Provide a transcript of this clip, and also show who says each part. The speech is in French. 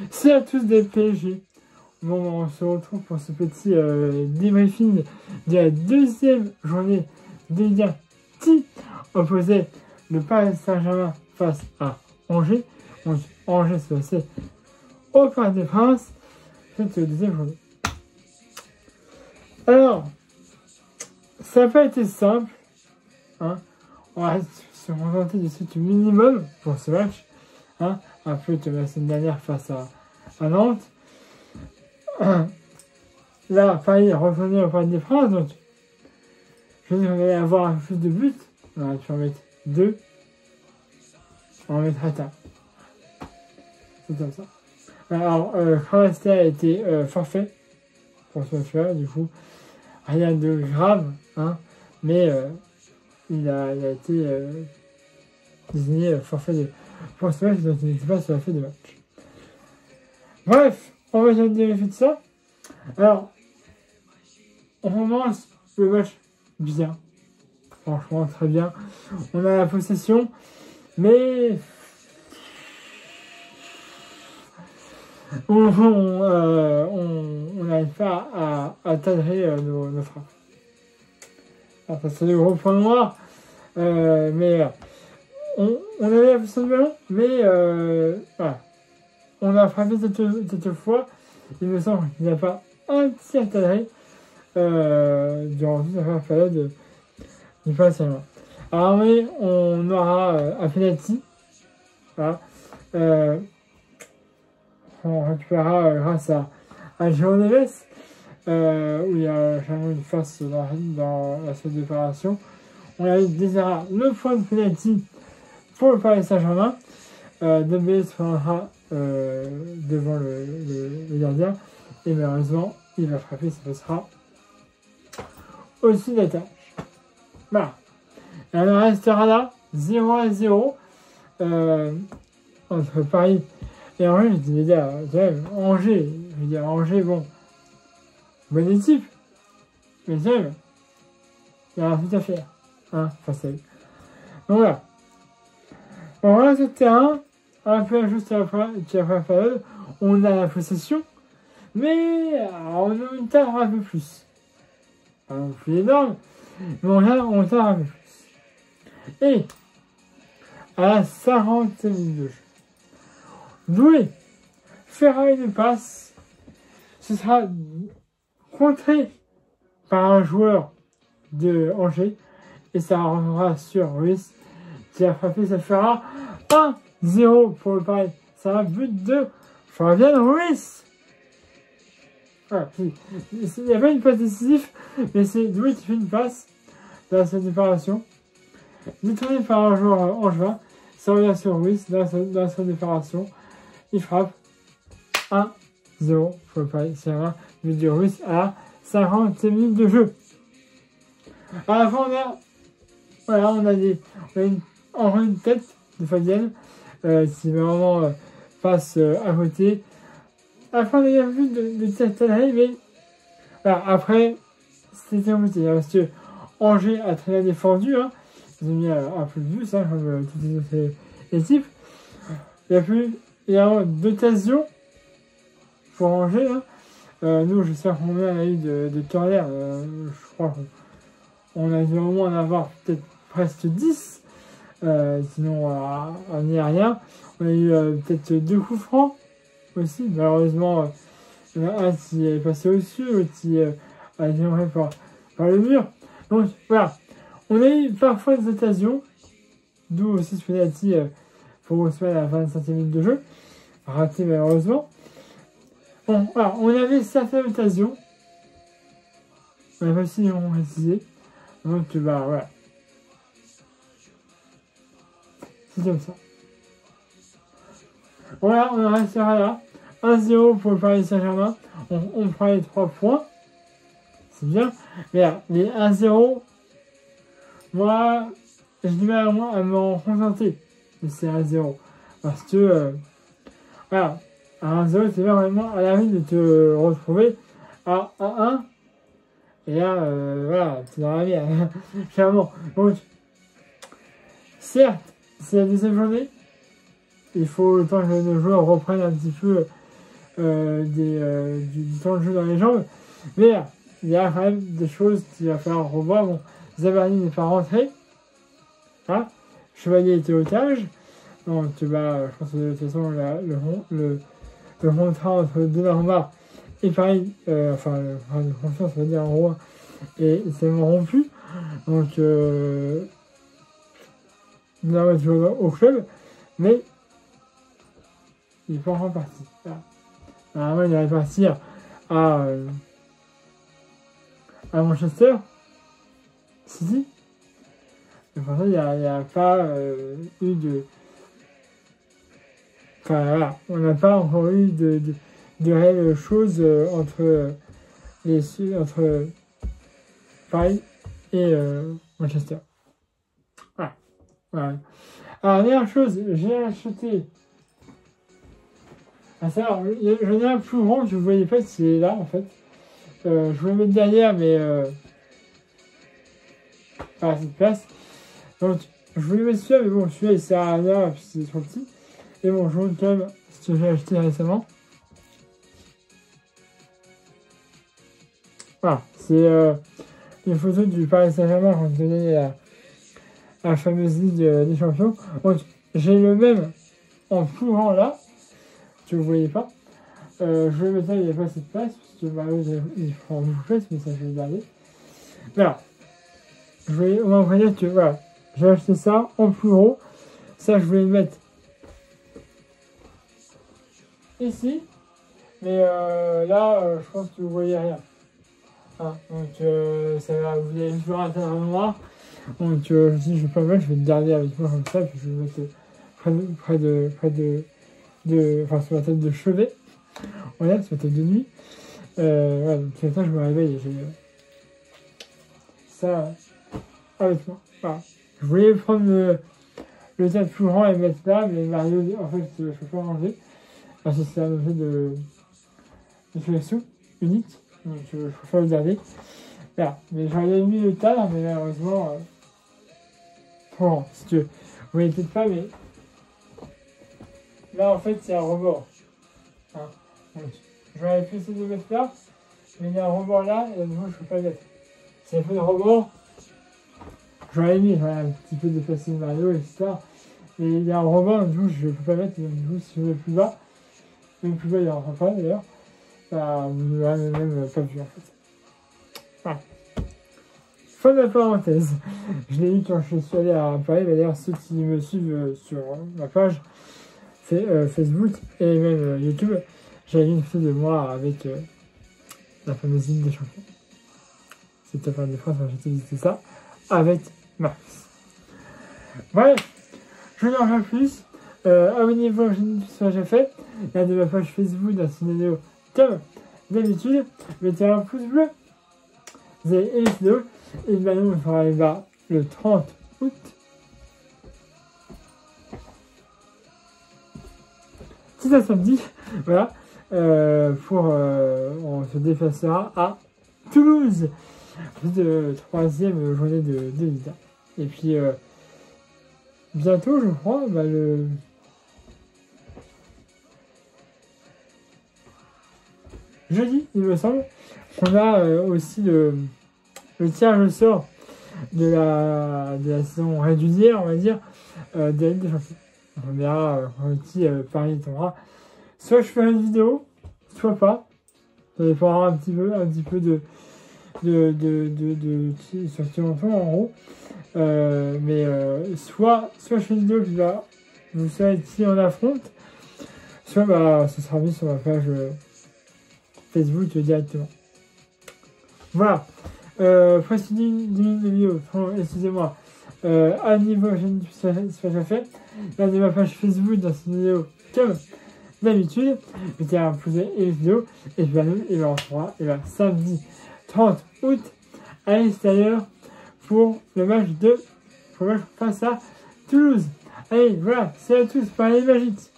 Speaker 1: C'est à tous des PSG. Bon, on se retrouve pour ce petit débriefing de la deuxième journée de Ligue 1 qui opposait le Paris Saint-Germain face à Angers. Donc, Angers se passait au Parc des Princes cette deuxième journée. Alors, ça n'a pas été simple. Hein. On va se contenter de ce minimum pour ce match. Hein. Un peu de la semaine dernière face à Nantes. Là, Paris revenait au Parc des Princes, donc je dis qu'on allait avoir un peu de buts. On va en mettre 2. On va mettre un. C'est comme ça. Alors, Kravastia a été forfait pour ce match-là, du coup, rien de grave, hein, mais il a été désigné forfait pour ce match, donc il n'était pas sur la feuille de match. Bref, on va déjà vérifier de ça. Alors, on commence le match bien. Franchement, très bien. On a la possession, mais on n'arrive pas à cadrer nos frappes. Alors, ça, c'est le gros point noir. Mais on avait la possession du ballon, mais voilà. On a frappé cette fois. Il me semble qu'il n'y a pas un tir cadré durant toute la période du Paris Saint-Germain. Alors oui, on aura un penalty. Voilà. On récupérera grâce à João Neves, où il y a jamais une face dans la salle d'opération. On a déjà le point de penalty pour le Paris Saint-Germain. Dembélé se prendra devant le gardien et malheureusement il va frapper, ça passera au-dessus de la tâche. Voilà. Et on restera là 0-0 entre Paris et Angers. Je dis déjà Angers, je veux dire Angers, bon, bonne équipe, mais quand même il y a un tout à faire, hein, face à eux. Donc voilà. On va sur le terrain, un peu juste à la période, on a la possession, mais on a tarde un peu plus. Pas non plus énorme, mais on tarde un peu plus. Et à la 40e minute de jeu, Doué fera une passe, ce sera contré par un joueur de Angers, et ça reviendra sur Ruiz qui a frappé, ça fera 1-0 pour le Paris. Ça va but de Fabian Ruiz. Voilà. Il n'y a pas une passe décisive, mais c'est Doué qui fait une passe dans cette opération. Détourné par un joueur angevin, ça revient sur Ruiz dans cette opération. Il frappe 1-0 pour le Paris. C'est un but de Ruiz à 50 minutes de jeu. À la fin, on a une tête de Fabienne qui vraiment passe à côté. À la fin, on a vu de tête mais voilà, après, c'était embêté parce que Angers a très bien défendu. Hein. Ils ont mis un peu de but, hein, comme toutes les autres équipes. Il y a d'occasions pour Angers. Hein. Nous, j'espère qu'on a eu de Turner. Je crois qu'on a dû au moins en avoir peut-être presque 10. Sinon, on n'y a rien. On a eu peut-être 2 coups francs aussi. Malheureusement, il y en a un qui est passé au-dessus, l'autre qui a été enlevé par le mur. Donc, voilà. On a eu parfois des occasions, d'où aussi ce penalty pour Ousmane à la 25e minute de jeu. Raté malheureusement. Bon, voilà. On avait certaines occasions. On n'a pas su les concrétiser. Donc, bah, voilà. C'est comme ça. Voilà, on en restera là. 1-0 pour le Paris Saint-Germain. On prend les 3 points. C'est bien. Mais là, les 1-0, moi, j'ai du mal à m'en contenter de ces 1-0. Parce que, voilà, à 1-0, c'est vraiment à la vie de te retrouver à 1-1. Et là, voilà, c'est dans la merde, clairement. Donc, certes, c'est la deuxième journée. Il faut le temps que nos joueurs reprennent un petit peu du temps de jeu dans les jambes. Mais il y a quand même des choses qu'il va falloir revoir. Bon, Zabarni n'est pas rentré. Hein, Chevalier était otage. Donc, je pense que de toute façon, le contrat entre Donnarumma et Paris, le confiance, on va dire, en gros, et c'est rompu. Donc, Donnarumma est toujours au club, mais il est pas encore parti. Voilà. Normalement, il allait partir à Manchester City. Et pour ça, il n'y a pas eu de... Enfin, voilà, on n'a pas encore eu de réelles choses entre Paris et Manchester. Voilà. Alors, dernière chose, j'ai acheté... j'en ai un plus grand, je ne voyais pas s'il est là, en fait. Je voulais le mettre derrière, mais... à cette place. Donc, je voulais mettre celui-là, mais bon, celui-là, il sert à rien, puis c'est trop petit. Et bon, je vous montre quand même ce que j'ai acheté récemment. Voilà, c'est une photo du Paris Saint-Germain quand on donnait la fameuse Ligue des Champions. Donc, j'ai le même en plus grand là, que vous ne voyez pas. Je vais mettre là, il n'y a pas assez de place, parce que il prend beaucoup de place, mais ça, je vais le garder. Voilà. On va dire que voilà, j'ai acheté ça en plus gros. Ça, je voulais le mettre ici, mais là, je pense que vous voyez rien. Hein, donc, ça va, vous allez juste voir un terrain noir. Donc, si je vais pas le mettre, je vais le garder avec moi comme ça, puis je vais le mettre près de enfin, sur la tête de chevet. Voilà, sur la tête de nuit. Voilà, donc c'est ça, je me réveille et j'ai ça avec moi. Voilà. Je voulais prendre le tas plus grand et le mettre là, mais Mario, en fait, je ne peux pas manger. Parce que c'est un objet de collection unique. Donc, je préfère le garder. Voilà. Mais j'aurais mis le tas, mais malheureusement, trop grand. Si tu veux. Vous voyez peut-être pas, mais là, en fait, c'est un rebord. Hein. Donc, j'aurais pu essayer de le mettre là, mais il y a un rebord là, et à nouveau, je ne peux pas le mettre. C'est un peu de rebord. J'aurais mis un petit peu déplacer le Mario, etc. Mais il y a un rebord, donc du coup, je ne peux pas mettre. Donc, du coup, si je mets plus bas, même plus bas, il n'y aura pas d'ailleurs. Bah, vous ne l'aurez même pas vu en fait. Voilà. Fin de la parenthèse. Je l'ai eu quand je suis allé à Paris. D'ailleurs, ceux qui me suivent sur ma page Facebook et même YouTube, j'avais mis une photo de moi avec la fameuse Ligue des Champions. C'était pas des phrases quand j'ai visité ça avec Max. Bref, je n'en veux plus. Abonnez-vous à la chaîne si ce n'est déjà fait. Regardez ma page Facebook dans cette vidéo comme d'habitude. Mettez un pouce bleu. Vous avez aimé cette vidéo. Et maintenant, on fera le 30 août. C'est un samedi. Voilà. On se déplacera à Toulouse. De troisième journée de Liga. Et puis, bientôt, je crois, le jeudi, il me semble, on a aussi le tirage au sort de la saison régulière, on va dire, de la Ligue des Champions. On verra qui Paris tombera. Soit je ferai une vidéo, soit pas. Ça dépendra un petit peu de sur ce longtemps en gros. Mais soit je fais une vidéo qui va vous savez qui on affronte, soit ce sera mis sur ma page Facebook directement. Voilà. Presque 10 minutes de vidéo, excusez-moi. À niveau chaîne c'est pas déjà fait. Regardez ma page Facebook dans cette vidéo comme d'habitude. Mettez un pouce et une vidéo. Et puis nous, on se retrouvera samedi 30 août à l'extérieur pour le match face à Toulouse. Allez, voilà, c'est à tous, par les magiques.